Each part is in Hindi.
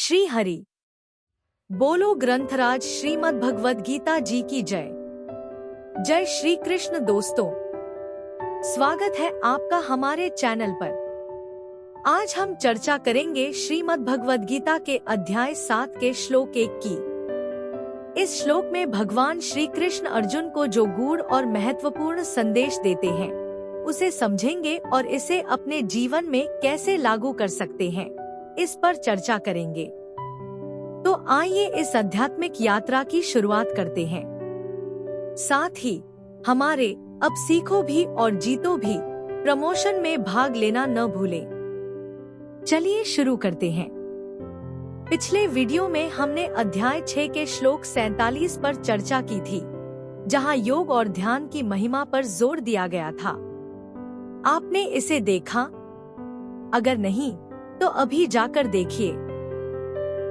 श्री हरि बोलो ग्रंथराज श्रीमद् भगवद गीता जी की जय। जय श्री कृष्ण। दोस्तों, स्वागत है आपका हमारे चैनल पर। आज हम चर्चा करेंगे श्रीमद् भगवद गीता के अध्याय 7 के श्लोक 1 की। इस श्लोक में भगवान श्री कृष्ण अर्जुन को जो गूढ़ और महत्वपूर्ण संदेश देते हैं उसे समझेंगे और इसे अपने जीवन में कैसे लागू कर सकते हैं, इस पर चर्चा करेंगे। तो आइए इस आध्यात्मिक यात्रा की शुरुआत करते हैं। साथ ही हमारे अब सीखो भी और जीतो भी प्रमोशन में भाग लेना न भूलें। चलिए शुरू करते हैं। पिछले वीडियो में हमने अध्याय 6 के श्लोक 47 पर चर्चा की थी, जहां योग और ध्यान की महिमा पर जोर दिया गया था। आपने इसे देखा? अगर नहीं तो अभी जाकर देखिए।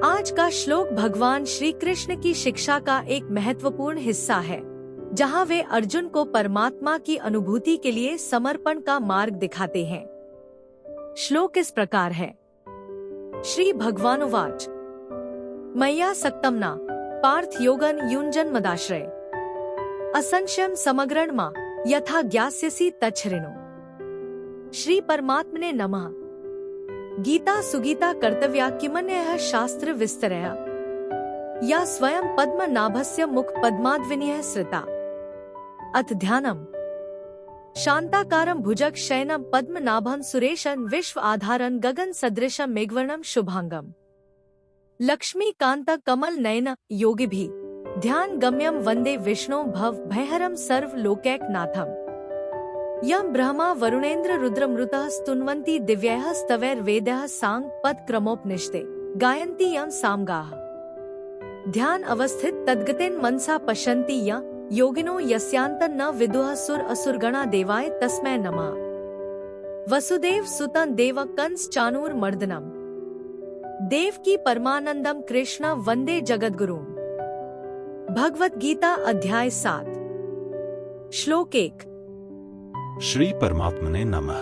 आज का श्लोक भगवान श्री कृष्ण की शिक्षा का एक महत्वपूर्ण हिस्सा है, जहां वे अर्जुन को परमात्मा की अनुभूति के लिए समर्पण का मार्ग दिखाते हैं। श्लोक इस प्रकार है। श्री भगवानुवाच मय्यासक्तं पार्थ योगं युञ्जन् मदाश्रय असंशयं समग्रणमा यथा ज्ञास्यसि तच्छृणु। श्री परमात्मने नमः। गीता सुगीता कर्तव्या किमन्यः शास्त्र विस्तरया या स्वयं पद्मनाभस्य मुख पद्माद्विनीयः श्रिता। अथ ध्यानम् शांताकारं भुजग शयनं पद्मनाभं सुरेशं विश्व आधारं गगन सदृशं मेघवर्णं शुभांगम लक्ष्मीकांत कमल नयन योगिभिः ध्यान गम्यं वंदे विष्णु भव भयहरं सर्व लोकैकनाथम्। यं ब्रह्मा वरुणेन्द्र रुद्रमृतः स्तुन्वन्ति दिव्यैः स्तवैर्वेदैः सांग पद क्रमोपनिषदे गायन्ति यं सामगाः। ध्यान अवस्थित तद्गतेन मनसा पश्यन्ति यं योगिनो यस्यान्तं न विदुः सुर असुरगणा देवाय तस्मै नमः। वसुदेव सुतं देव कंस चाणूरमर्दनम् देवकी परमानंदम कृष्ण वंदे जगद्गुरुम्। भगवद गीता अध्याय 7 श्लोक 1। श्री परमात्मने नमः।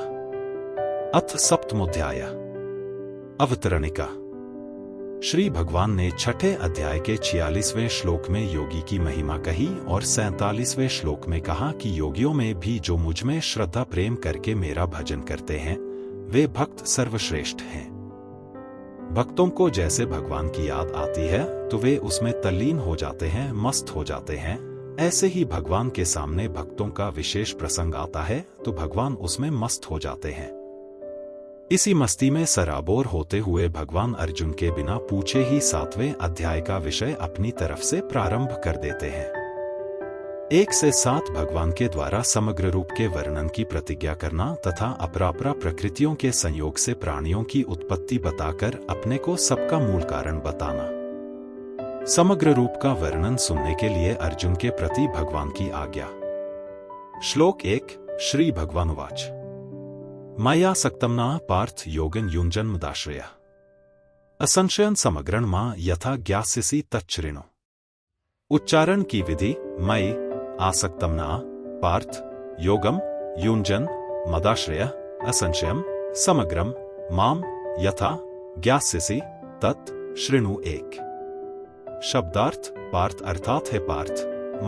अथ सप्तमोध्याय अवतरणिका। श्री भगवान ने छठे अध्याय के 46वें श्लोक में योगी की महिमा कही और 47वें श्लोक में कहा कि योगियों में भी जो मुझ में श्रद्धा प्रेम करके मेरा भजन करते हैं वे भक्त सर्वश्रेष्ठ हैं। भक्तों को जैसे भगवान की याद आती है तो वे उसमें तल्लीन हो जाते हैं, मस्त हो जाते हैं। ऐसे ही भगवान के सामने भक्तों का विशेष प्रसंग आता है तो भगवान उसमें मस्त हो जाते हैं। इसी मस्ती में सराबोर होते हुए भगवान अर्जुन के बिना पूछे ही 7वें अध्याय का विषय अपनी तरफ से प्रारंभ कर देते हैं। 1 से 7 भगवान के द्वारा समग्र रूप के वर्णन की प्रतिज्ञा करना तथा अपरापरा प्रकृतियों के संयोग से प्राणियों की उत्पत्ति बताकर अपने को सबका मूल कारण बताना। समग्र रूप का वर्णन सुनने के लिए अर्जुन के प्रति भगवान की आज्ञा। श्लोक 1। श्री भगवानुवाच मय्यासक्तं पार्थ योगं युञ्जन् मदाश्रयः असंशयं समग्रं मा यथा ज्ञास्यसि तच्छृणु। उच्चारण की विधि। मयि आसक्तं पार्थ योगं युञ्जन् मदाश्रयः असंशयं समग्रं माम यथा ज्ञास्यसि तत् शृणु। 1। शब्दार्थ। पार्थ अर्थात है पार्थ।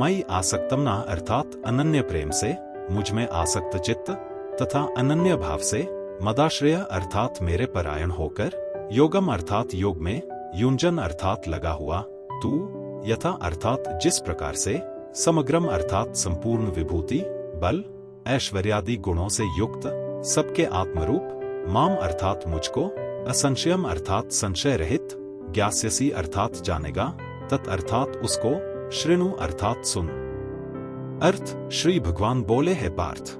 मयि आसक्तं अर्थात अनन्य प्रेम से, मुझ में आसक्त चित्त तथा अनन्य भाव से, मदाश्रय अर्थात मेरे परायण होकर, योगम अर्थात योग में, युञ्जन अर्थात लगा हुआ, तू यथा अर्थात जिस प्रकार से, समग्रम अर्थात संपूर्ण विभूति, बल, ऐश्वर्यादि गुणों से युक्त, सबके आत्मरूप, माम अर्थात मुझको, असंशयम अर्थात संशय रहित, ज्ञास्यसि अर्थात जानेगा, तत् अर्थात उसको, शृणु अर्थात सुन। अर्थ। श्री भगवान बोले है पार्थ,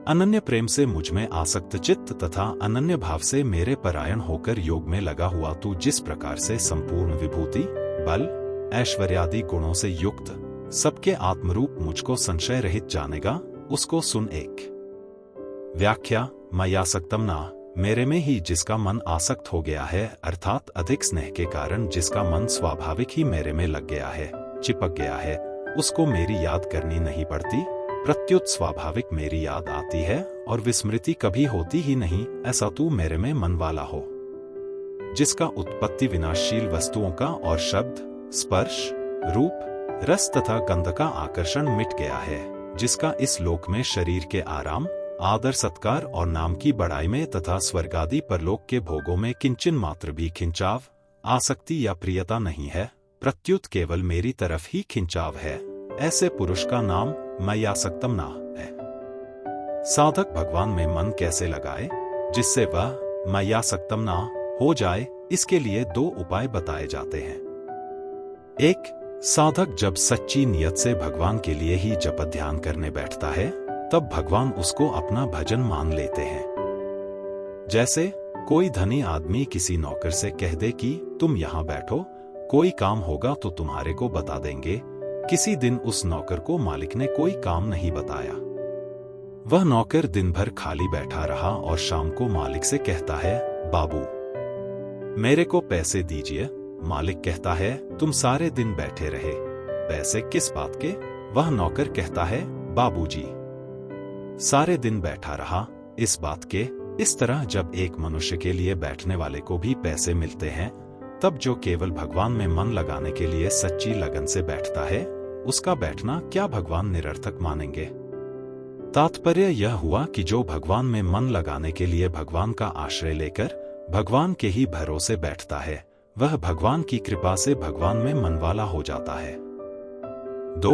अनन्य प्रेम से मुझ में आसक्त चित्त तथा अनन्य भाव से मेरे परायण होकर योग में लगा हुआ तू जिस प्रकार से संपूर्ण विभूति, बल, ऐश्वर्यादि गुणों से युक्त, सबके आत्मरूप मुझको संशय रहित जानेगा, उसको सुन। 1। व्याख्या। मय्यासक्तं मेरे में ही जिसका मन आसक्त हो गया है अर्थात अधिक स्नेह के कारण जिसका मन स्वाभाविक ही मेरे में लग गया है, चिपक गया है, उसको मेरी याद करनी नहीं पड़ती, प्रत्युत स्वाभाविक मेरी याद आती है और विस्मृति कभी होती ही नहीं, ऐसा तू मेरे में मन वाला हो। जिसका उत्पत्ति विनाशशील वस्तुओं का और शब्द, स्पर्श, रूप, रस तथा गंध का आकर्षण मिट गया है, जिसका इस लोक में शरीर के आराम, आदर सत्कार और नाम की बढ़ाई में तथा स्वर्गादि परलोक के भोगों में किंचन मात्र भी खिंचाव, आसक्ति या प्रियता नहीं है, प्रत्युत केवल मेरी तरफ ही खिंचाव है, ऐसे पुरुष का नाम मय्यासक्तम ना है। साधक भगवान में मन कैसे लगाए जिससे वह मय्यासक्तम ना हो जाए, इसके लिए 2 उपाय बताए जाते हैं। 1. साधक जब सच्ची नियत से भगवान के लिए ही जप ध्यान करने बैठता है, तब भगवान उसको अपना भजन मान लेते हैं। जैसे कोई धनी आदमी किसी नौकर से कह दे कि तुम यहां बैठो, कोई काम होगा तो तुम्हारे को बता देंगे। किसी दिन उस नौकर को मालिक ने कोई काम नहीं बताया। वह नौकर दिन भर खाली बैठा रहा और शाम को मालिक से कहता है, बाबू मेरे को पैसे दीजिए। मालिक कहता है, तुम सारे दिन बैठे रहे, पैसे किस बात के? वह नौकर कहता है, बाबूजी सारे दिन बैठा रहा, इस बात के। इस तरह जब एक मनुष्य के लिए बैठने वाले को भी पैसे मिलते हैं, तब जो केवल भगवान में मन लगाने के लिए सच्ची लगन से बैठता है, उसका बैठना क्या भगवान निरर्थक मानेंगे? तात्पर्य यह हुआ कि जो भगवान में मन लगाने के लिए भगवान का आश्रय लेकर भगवान के ही भरोसे बैठता है, वह भगवान की कृपा से भगवान में मनवाला हो जाता है। 2.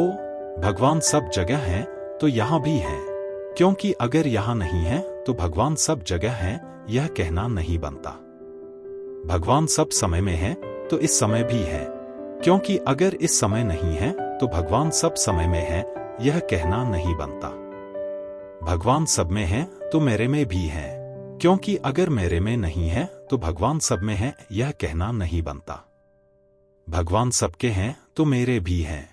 भगवान सब जगह हैं तो यहां भी हैं, क्योंकि अगर यहां नहीं है तो भगवान सब जगह हैं, यह कहना नहीं बनता। भगवान सब समय में है तो इस समय भी है, क्योंकि अगर इस समय नहीं है तो भगवान सब समय में है, यह कहना नहीं बनता। भगवान सब में है तो मेरे में भी है, क्योंकि अगर मेरे में नहीं है तो भगवान सब में है, यह कहना नहीं बनता। भगवान सबके हैं तो मेरे भी हैं,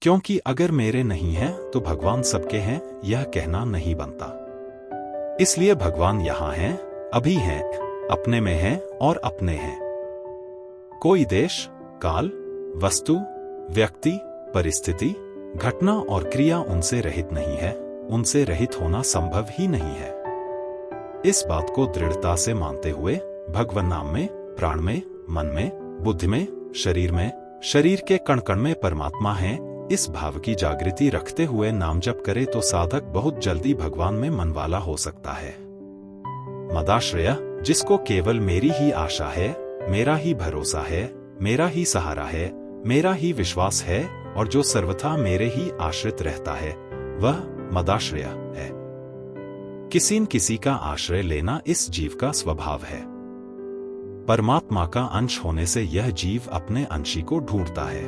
क्योंकि अगर मेरे नहीं है तो भगवान सबके हैं, यह कहना नहीं बनता। इसलिए भगवान यहां हैं, अभी हैं, अपने में हैं और अपने हैं। कोई देश, काल, वस्तु, व्यक्ति, परिस्थिति, घटना और क्रिया उनसे रहित नहीं है, उनसे रहित होना संभव ही नहीं है। इस बात को दृढ़ता से मानते हुए भगवान नाम में, प्राण में, मन में, बुद्धि में, शरीर के कण कण में परमात्मा है, इस भाव की जागृति रखते हुए नाम जप करे तो साधक बहुत जल्दी भगवान में मनवाला हो सकता है। मदाश्रय, जिसको केवल मेरी ही आशा है, मेरा ही भरोसा है, मेरा ही सहारा है, मेरा ही विश्वास है और जो सर्वथा मेरे ही आश्रित रहता है, वह मदाश्रय है। किसी न किसी का आश्रय लेना इस जीव का स्वभाव है। परमात्मा का अंश होने से यह जीव अपने अंशी को ढूंढता है,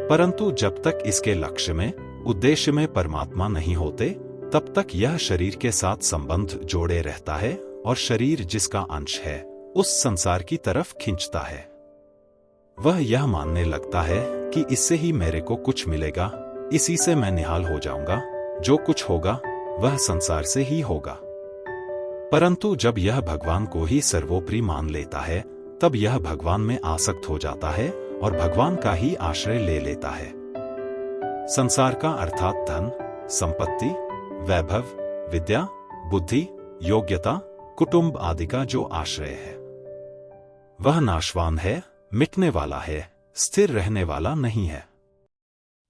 परंतु जब तक इसके लक्ष्य में, उद्देश्य में परमात्मा नहीं होते, तब तक यह शरीर के साथ संबंध जोड़े रहता है और शरीर जिसका अंश है, उस संसार की तरफ खींचता है। वह यह मानने लगता है कि इससे ही मेरे को कुछ मिलेगा, इसी से मैं निहाल हो जाऊंगा, जो कुछ होगा वह संसार से ही होगा। परंतु जब यह भगवान को ही सर्वोपरि मान लेता है, तब यह भगवान में आसक्त हो जाता है और भगवान का ही आश्रय ले लेता है। संसार का अर्थात धन, संपत्ति, वैभव, विद्या, बुद्धि, योग्यता, कुटुंब आदि का जो आश्रय है, वह नाशवान है, मिटने वाला है, स्थिर रहने वाला नहीं है।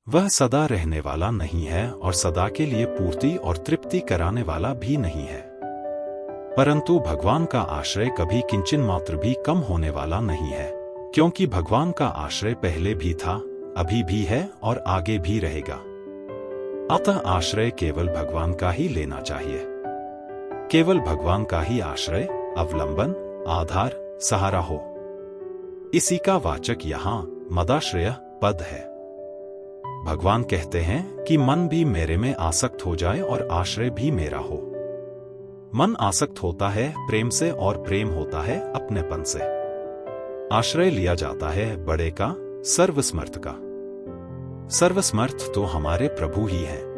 वह सदा रहने वाला नहीं है और सदा के लिए पूर्ति और तृप्ति कराने वाला भी नहीं है। परंतु भगवान का आश्रय कभी किंचन मात्र भी कम होने वाला नहीं है, क्योंकि भगवान का आश्रय पहले भी था, अभी भी है और आगे भी रहेगा। अतः आश्रय केवल भगवान का ही लेना चाहिए। केवल भगवान का ही आश्रय, अवलंबन, आधार, सहारा हो। इसी का वाचक यहां मदाश्रय पद है। भगवान कहते हैं कि मन भी मेरे में आसक्त हो जाए और आश्रय भी मेरा हो। मन आसक्त होता है प्रेम से और प्रेम होता है अपनेपन से। आश्रय लिया जाता है बड़े का, सर्वसमर्थ का। सर्वसमर्थ तो हमारे प्रभु ही हैं।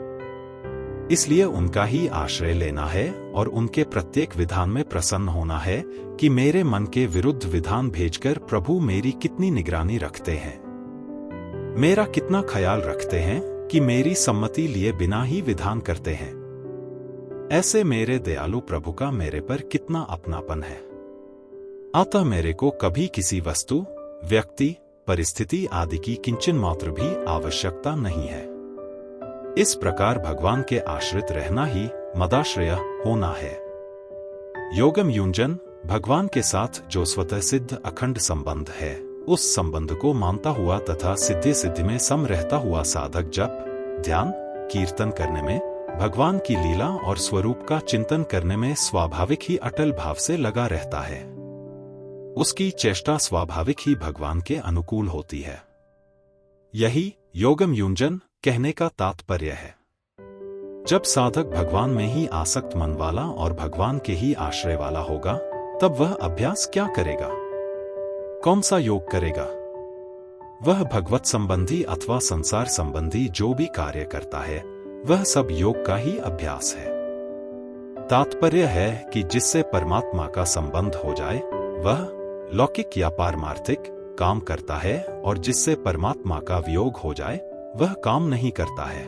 इसलिए उनका ही आश्रय लेना है और उनके प्रत्येक विधान में प्रसन्न होना है कि मेरे मन के विरुद्ध विधान भेजकर प्रभु मेरी कितनी निगरानी रखते हैं, मेरा कितना ख्याल रखते हैं कि मेरी सम्मति लिए बिना ही विधान करते हैं। ऐसे मेरे दयालु प्रभु का मेरे पर कितना अपनापन है। अतः मेरे को कभी किसी वस्तु, व्यक्ति, परिस्थिति आदि की किंचन मात्र भी आवश्यकता नहीं है। इस प्रकार भगवान के आश्रित रहना ही मदाश्रय होना है। योगम युंजन, भगवान के साथ जो स्वतः सिद्ध अखंड संबंध है, उस संबंध को मानता हुआ तथा सिद्धि सिद्धि में सम रहता हुआ साधक जप, ध्यान, कीर्तन करने में, भगवान की लीला और स्वरूप का चिंतन करने में स्वाभाविक ही अटल भाव से लगा रहता है। उसकी चेष्टा स्वाभाविक ही भगवान के अनुकूल होती है। यही योगम युंजन कहने का तात्पर्य है। जब साधक भगवान में ही आसक्त मन वाला और भगवान के ही आश्रय वाला होगा, तब वह अभ्यास क्या करेगा? कौन सा योग करेगा? वह भगवत संबंधी अथवा संसार संबंधी जो भी कार्य करता है, वह सब योग का ही अभ्यास है। तात्पर्य है कि जिससे परमात्मा का संबंध हो जाए, वह लौकिक या पारमार्थिक काम करता है, और जिससे परमात्मा का वियोग हो जाए, वह काम नहीं करता है।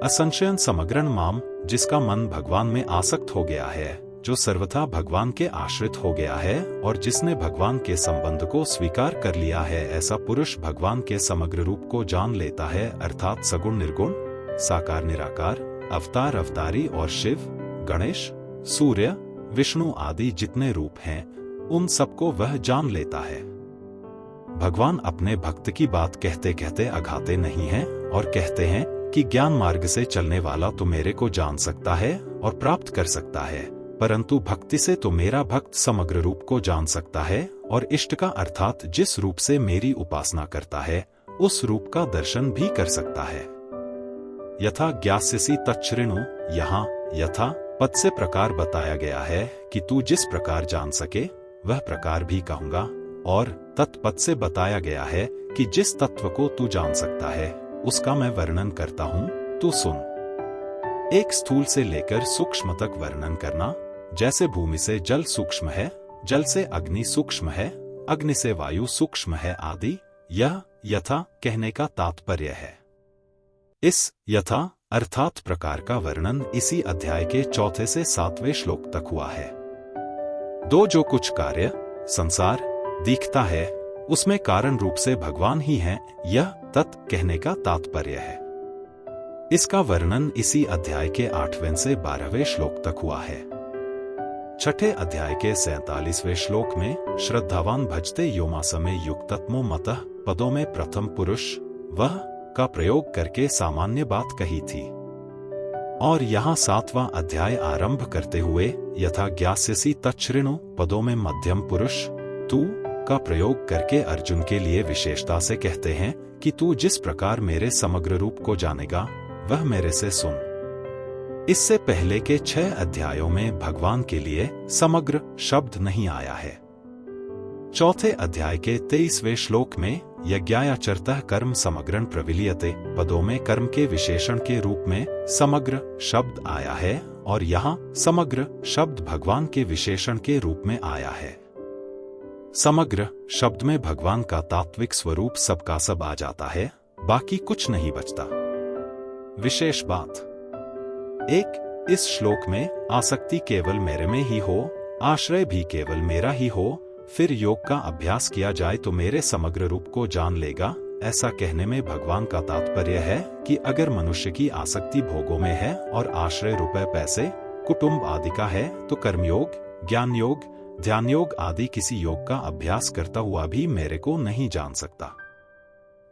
असंशयन समग्रन माम, जिसका मन भगवान में आसक्त हो गया है, जो सर्वथा भगवान के आश्रित हो गया है और जिसने भगवान के संबंध को स्वीकार कर लिया है, ऐसा पुरुष भगवान के समग्र रूप को जान लेता है, अर्थात सगुण निर्गुण, साकार निराकार, अवतार अवतारी और शिव, गणेश, सूर्य, विष्णु आदि जितने रूप हैं, उन सबको वह जान लेता है। भगवान अपने भक्त की बात कहते कहते अघाते नहीं हैं और कहते हैं कि ज्ञान मार्ग से चलने वाला तो मेरे को जान सकता है और प्राप्त कर सकता है, परंतु भक्ति से तो मेरा भक्त समग्र रूप को जान सकता है और इष्ट का अर्थात जिस रूप से मेरी उपासना करता है, उस रूप का दर्शन भी कर सकता है। यथा ज्ञास्यसि तच्छृणु, यहाँ यथा पद से प्रकार बताया गया है कि तू जिस प्रकार जान सके वह प्रकार भी कहूंगा, और तत्पद से बताया गया है कि जिस तत्व को तू जान सकता है उसका मैं वर्णन करता हूं, तू सुन। एक स्थूल से लेकर सूक्ष्म तक वर्णन करना, जैसे भूमि से जल सूक्ष्म है, जल से अग्नि सूक्ष्म है, अग्नि से वायु सूक्ष्म है आदि, यह यथा कहने का तात्पर्य है। इस यथा अर्थात प्रकार का वर्णन इसी अध्याय के 4 से 7वें श्लोक तक हुआ है। दो जो कुछ कार्य संसार दिखता है, उसमें कारण रूप से भगवान ही हैं, यह तत् कहने का तात्पर्य है। इसका वर्णन इसी अध्याय के 8वें से 12वें श्लोक तक हुआ है। छठे अध्याय के 47वें श्लोक में श्रद्धावान भजते योमासमे युक्तत्मो मतः पदों में प्रथम पुरुष वह का प्रयोग करके सामान्य बात कही थी, और यहाँ 7वां अध्याय आरंभ करते हुए यथा ज्ञास्यसि तच्छृणु पदों में मध्यम पुरुष तू का प्रयोग करके अर्जुन के लिए विशेषता से कहते हैं कि तू जिस प्रकार मेरे समग्र रूप को जानेगा वह मेरे से सुन। इससे पहले के 6 अध्यायों में भगवान के लिए समग्र शब्द नहीं आया है। चौथे अध्याय के 23वें श्लोक में यज्ञायाचरतः कर्म समग्रं प्रविलीयते पदों में कर्म के विशेषण के रूप में समग्र शब्द आया है, और यहाँ समग्र शब्द भगवान के विशेषण के रूप में आया है। समग्र शब्द में भगवान का तात्विक स्वरूप सबका सब आ जाता है, बाकी कुछ नहीं बचता। विशेष बात 1, इस श्लोक में आसक्ति केवल मेरे में ही हो, आश्रय भी केवल मेरा ही हो, फिर योग का अभ्यास किया जाए तो मेरे समग्र रूप को जान लेगा, ऐसा कहने में भगवान का तात्पर्य है कि अगर मनुष्य की आसक्ति भोगों में है और आश्रय रुपए पैसे कुटुंब आदि का है, तो कर्मयोग, ज्ञान योग, ध्यान योग आदि किसी योग का अभ्यास करता हुआ भी मेरे को नहीं जान सकता।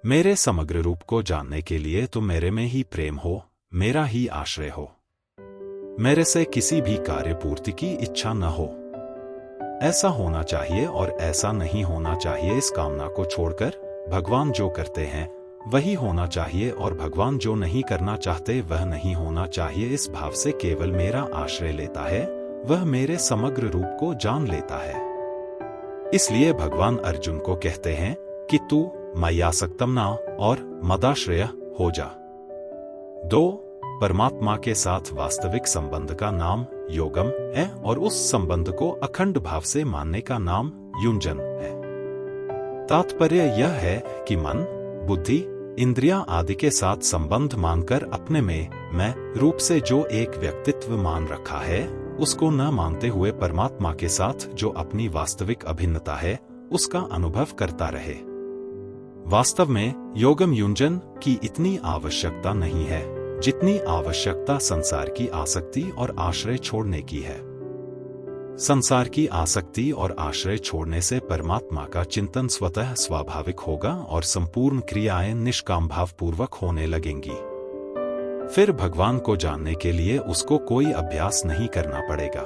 मेरे समग्र रूप को जानने के लिए तो मेरे में ही प्रेम हो, मेरा ही आश्रय हो, मेरे से किसी भी कार्य पूर्ति की इच्छा न हो, ऐसा होना चाहिए और ऐसा नहीं होना चाहिए। इस कामना को छोड़कर भगवान जो करते हैं वही होना चाहिए, और भगवान जो नहीं करना चाहते वह नहीं होना चाहिए। इस भाव से केवल मेरा आश्रय लेता है, वह मेरे समग्र रूप को जान लेता है। इसलिए भगवान अर्जुन को कहते हैं कि तू मय्यासक्तम ना और मदाश्रय हो जा। 2, परमात्मा के साथ वास्तविक संबंध का नाम योगम है, और उस संबंध को अखंड भाव से मानने का नाम युंजन है। तात्पर्य यह है कि मन, बुद्धि, इंद्रियां आदि के साथ संबंध मानकर अपने में मैं रूप से जो एक व्यक्तित्व मान रखा है, उसको न मानते हुए परमात्मा के साथ जो अपनी वास्तविक अभिन्नता है उसका अनुभव करता रहे। वास्तव में योगम युंजन की इतनी आवश्यकता नहीं है जितनी आवश्यकता संसार की आसक्ति और आश्रय छोड़ने की है। संसार की आसक्ति और आश्रय छोड़ने से परमात्मा का चिंतन स्वतः स्वाभाविक होगा और संपूर्ण क्रियाएं निष्काम भावपूर्वक होने लगेंगी। फिर भगवान को जानने के लिए उसको कोई अभ्यास नहीं करना पड़ेगा।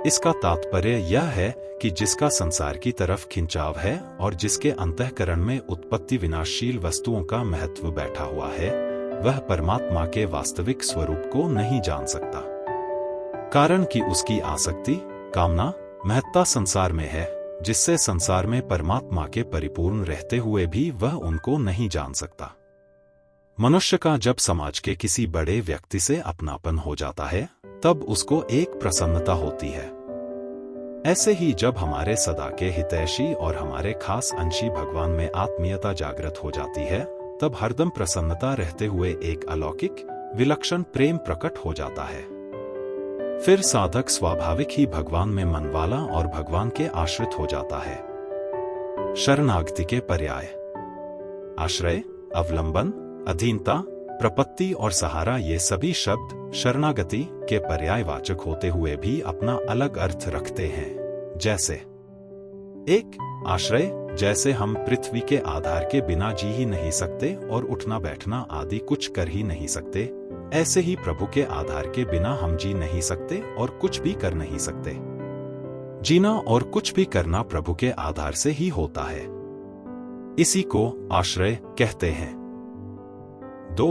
इसका तात्पर्य यह है कि जिसका संसार की तरफ खिंचाव है और जिसके अंतःकरण में उत्पत्ति विनाशशील वस्तुओं का महत्व बैठा हुआ है, वह परमात्मा के वास्तविक स्वरूप को नहीं जान सकता। कारण कि उसकी आसक्ति, कामना, महत्ता संसार में है, जिससे संसार में परमात्मा के परिपूर्ण रहते हुए भी वह उनको नहीं जान सकता। मनुष्य का जब समाज के किसी बड़े व्यक्ति से अपनापन हो जाता है तब उसको एक प्रसन्नता होती है। ऐसे ही जब हमारे सदा के हितैषी और हमारे खास अंशी भगवान में आत्मीयता जागृत हो जाती है तब हरदम प्रसन्नता रहते हुए एक अलौकिक विलक्षण प्रेम प्रकट हो जाता है। फिर साधक स्वाभाविक ही भगवान में मनवाला और भगवान के आश्रित हो जाता है। शरणागति के पर्याय आश्रय, अवलंबन, अधीनता, प्रपत्ति और सहारा ये सभी शब्द शरणागति के पर्यायवाचक होते हुए भी अपना अलग अर्थ रखते हैं। जैसे एक आश्रय, जैसे हम पृथ्वी के आधार के बिना जी ही नहीं सकते और उठना बैठना आदि कुछ कर ही नहीं सकते, ऐसे ही प्रभु के आधार के बिना हम जी नहीं सकते और कुछ भी कर नहीं सकते। जीना और कुछ भी करना प्रभु के आधार से ही होता है। इसी को आश्रय कहते हैं। 2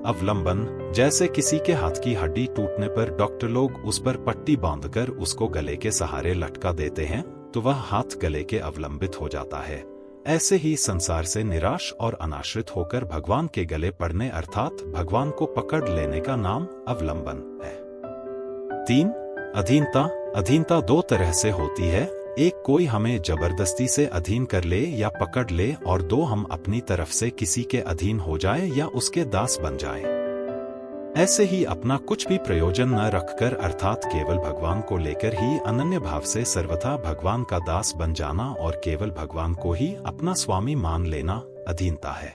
अवलंबन, जैसे किसी के हाथ की हड्डी टूटने पर डॉक्टर लोग उस पर पट्टी बांधकर उसको गले के सहारे लटका देते हैं तो वह हाथ गले के अवलंबित हो जाता है। ऐसे ही संसार से निराश और अनाश्रित होकर भगवान के गले पड़ने अर्थात भगवान को पकड़ लेने का नाम अवलंबन है। 3 अधीनता, अधीनता 2 तरह से होती है। एक, कोई हमें जबरदस्ती से अधीन कर ले या पकड़ ले, और 2, हम अपनी तरफ से किसी के अधीन हो जाए या उसके दास बन जाए। ऐसे ही अपना कुछ भी प्रयोजन न रखकर अर्थात केवल भगवान को लेकर ही अनन्य भाव से सर्वथा भगवान का दास बन जाना और केवल भगवान को ही अपना स्वामी मान लेना अधीनता है।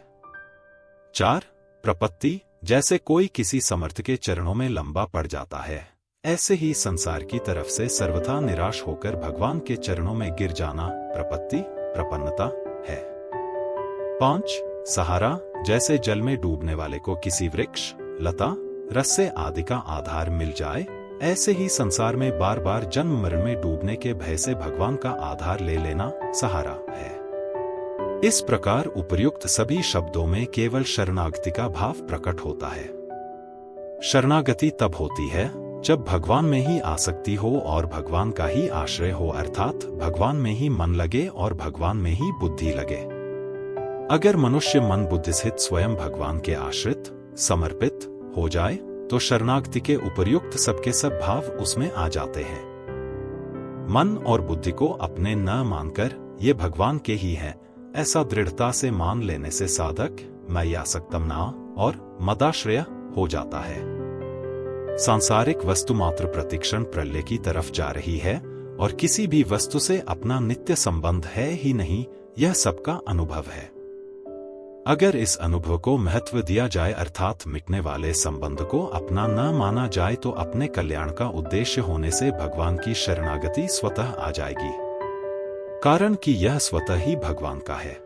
4 प्रपत्ति, जैसे कोई किसी समर्थ के चरणों में लंबा पड़ जाता है, ऐसे ही संसार की तरफ से सर्वथा निराश होकर भगवान के चरणों में गिर जाना प्रपत्ति, प्रपन्नता है। 5 सहारा, जैसे जल में डूबने वाले को किसी वृक्ष, लता, रस्से आदि का आधार मिल जाए, ऐसे ही संसार में बार बार जन्म मरण में डूबने के भय से भगवान का आधार ले लेना सहारा है। इस प्रकार उपर्युक्त सभी शब्दों में केवल शरणागति का भाव प्रकट होता है। शरणागति तब होती है जब भगवान में ही आसक्ति हो और भगवान का ही आश्रय हो, अर्थात भगवान में ही मन लगे और भगवान में ही बुद्धि लगे। अगर मनुष्य मन बुद्धि सहित स्वयं भगवान के आश्रित समर्पित हो जाए तो शरणागति के उपर्युक्त सबके सब भाव उसमें आ जाते हैं। मन और बुद्धि को अपने न मानकर ये भगवान के ही हैं, ऐसा दृढ़ता से मान लेने से साधक मय्यासक्तम ना और मदाश्रय हो जाता है। सांसारिक वस्तु मात्र प्रतिक्षण प्रलय की तरफ जा रही है और किसी भी वस्तु से अपना नित्य संबंध है ही नहीं, यह सबका अनुभव है। अगर इस अनुभव को महत्व दिया जाए अर्थात मिटने वाले संबंध को अपना न माना जाए तो अपने कल्याण का उद्देश्य होने से भगवान की शरणागति स्वतः आ जाएगी, कारण कि यह स्वतः ही भगवान का है।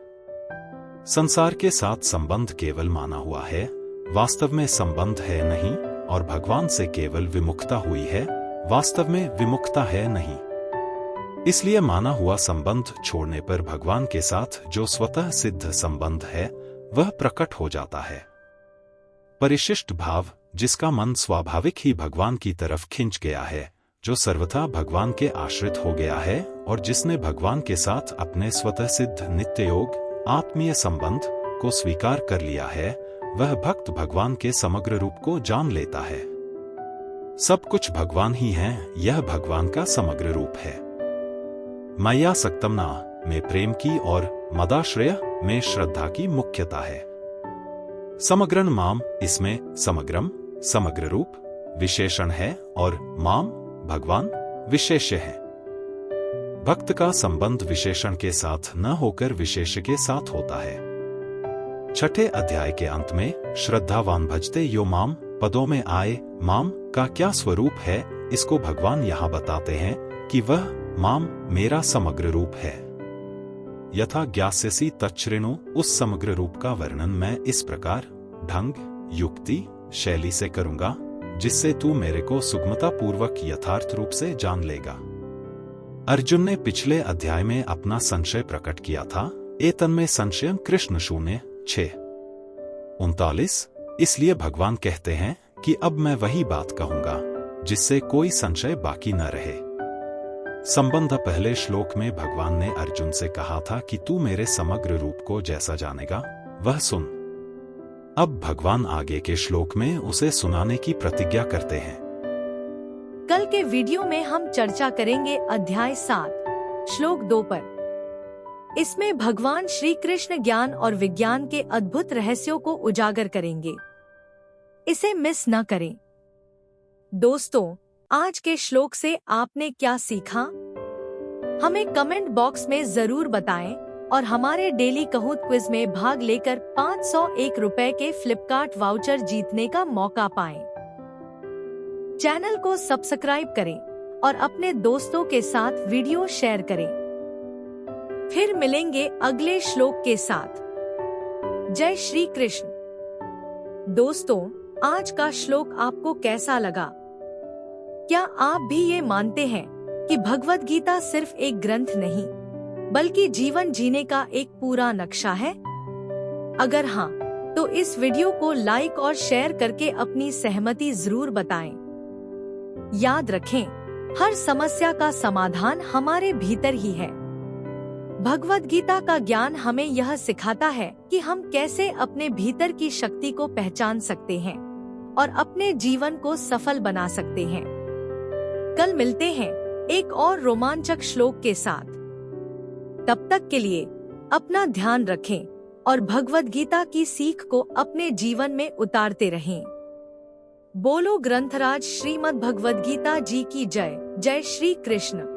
संसार के साथ संबंध केवल माना हुआ है, वास्तव में संबंध है नहीं, और भगवान से केवल विमुखता हुई है, वास्तव में विमुखता है नहीं। इसलिए माना हुआ संबंध छोड़ने पर भगवान के साथ जो स्वतः सिद्ध संबंध है वह प्रकट हो जाता है। परिशिष्ट भाव, जिसका मन स्वाभाविक ही भगवान की तरफ खिंच गया है, जो सर्वथा भगवान के आश्रित हो गया है और जिसने भगवान के साथ अपने स्वतः सिद्ध नित्य योग आत्मीय संबंध को स्वीकार कर लिया है, वह भक्त भगवान के समग्र रूप को जान लेता है। सब कुछ भगवान ही है, यह भगवान का समग्र रूप है। मय्यासक्तम ना में प्रेम की और मदाश्रय में श्रद्धा की मुख्यता है। समग्रन माम, इसमें समग्रम समग्र रूप विशेषण है और माम भगवान विशेष्य है। भक्त का संबंध विशेषण के साथ न होकर विशेष्य के साथ होता है। छठे अध्याय के अंत में श्रद्धावान भजते यो माम पदों में आए माम का क्या स्वरूप है, इसको भगवान यहाँ बताते हैं कि वह माम मेरा समग्र रूप है। यथा ज्ञास्यसि तच्छृणु, उस समग्र रूप का वर्णन मैं इस प्रकार ढंग, युक्ति, शैली से करूंगा जिससे तू मेरे को सुगमता पूर्वक यथार्थ रूप से जान लेगा। अर्जुन ने पिछले अध्याय में अपना संशय प्रकट किया था। एतन्मे संशयं कृष्ण 0:6-39। इसलिए भगवान कहते हैं कि अब मैं वही बात कहूंगा जिससे कोई संशय बाकी न रहे। संबंध पहले श्लोक में भगवान ने अर्जुन से कहा था कि तू मेरे समग्र रूप को जैसा जानेगा वह सुन। अब भगवान आगे के श्लोक में उसे सुनाने की प्रतिज्ञा करते हैं। कल के वीडियो में हम चर्चा करेंगे अध्याय 7 श्लोक 2 पर। इसमें भगवान श्री कृष्ण ज्ञान और विज्ञान के अद्भुत रहस्यों को उजागर करेंगे। इसे मिस न करें। दोस्तों, आज के श्लोक से आपने क्या सीखा? हमें कमेंट बॉक्स में जरूर बताएं और हमारे डेली कहूत क्विज में भाग लेकर 501 रुपए के फ्लिपकार्ट वाउचर जीतने का मौका पाएं। चैनल को सब्सक्राइब करें और अपने दोस्तों के साथ वीडियो शेयर करें। फिर मिलेंगे अगले श्लोक के साथ। जय श्री कृष्ण। दोस्तों, आज का श्लोक आपको कैसा लगा? क्या आप भी ये मानते हैं कि भगवद गीता सिर्फ एक ग्रंथ नहीं बल्कि जीवन जीने का एक पूरा नक्शा है? अगर हाँ, तो इस वीडियो को लाइक और शेयर करके अपनी सहमति जरूर बताएं। याद रखें, हर समस्या का समाधान हमारे भीतर ही है। भगवद गीता का ज्ञान हमें यह सिखाता है कि हम कैसे अपने भीतर की शक्ति को पहचान सकते हैं और अपने जीवन को सफल बना सकते हैं। कल मिलते हैं एक और रोमांचक श्लोक के साथ। तब तक के लिए अपना ध्यान रखें और भगवद गीता की सीख को अपने जीवन में उतारते रहें। बोलो ग्रंथराज श्रीमद् भगवद गीता जी की जय। जय श्री कृष्ण।